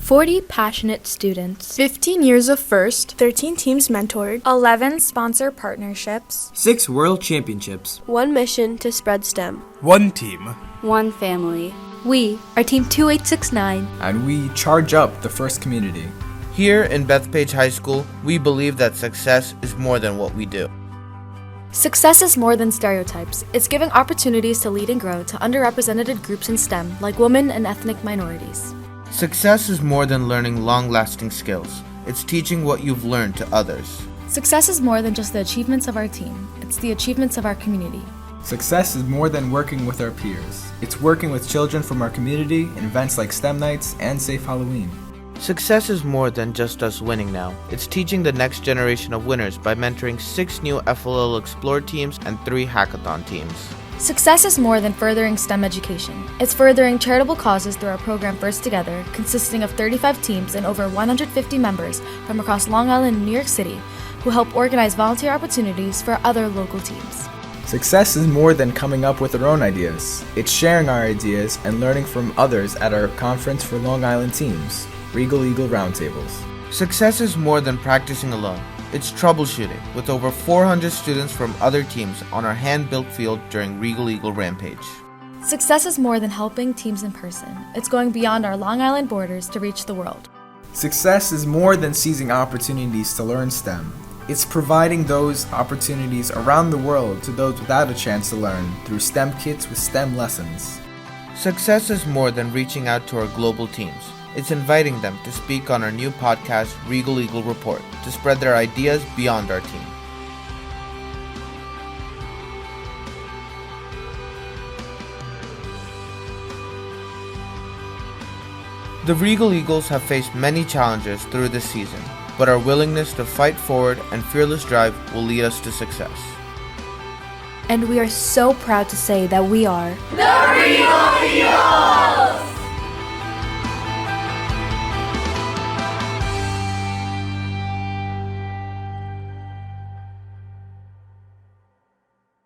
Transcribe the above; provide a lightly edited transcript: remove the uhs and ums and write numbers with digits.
40 passionate students, 15 years of FIRST, 13 teams mentored, 11 sponsor partnerships, 6 world championships, 1 mission to spread STEM, 1 team, 1 family. We are Team 2869, and we charge up the FIRST community. Here in Bethpage High School, we believe that success is more than what we do. Success is more than stereotypes. It's giving opportunities to lead and grow to underrepresented groups in STEM, like women and ethnic minorities. Success is more than learning long-lasting skills. It's teaching what you've learned to others. Success is more than just the achievements of our team. It's the achievements of our community. Success is more than working with our peers. It's working with children from our community in events like STEM Nights and Safe Halloween. Success is more than just us winning now. It's teaching the next generation of winners by mentoring 6 new FLL Explore teams and 3 hackathon teams. Success is more than furthering STEM education. It's furthering charitable causes through our program First Together, consisting of 35 teams and over 150 members from across Long Island and New York City, who help organize volunteer opportunities for other local teams. Success is more than coming up with our own ideas. It's sharing our ideas and learning from others at our Conference for Long Island Teams, Regal Eagles Roundtables. Success is more than practicing alone. It's troubleshooting with over 400 students from other teams on our hand-built field during Regal Eagle Rampage. Success is more than helping teams in person. It's going beyond our Long Island borders to reach the world. Success is more than seizing opportunities to learn STEM. It's providing those opportunities around the world to those without a chance to learn through STEM kits with STEM lessons. Success is more than reaching out to our global teams. It's inviting them to speak on our new podcast, Regal Eagle Report, to spread their ideas beyond our team. The Regal Eagles have faced many challenges through this season, but our willingness to fight forward and fearless drive will lead us to success. and we are so proud to say that we are the Regal Eagles!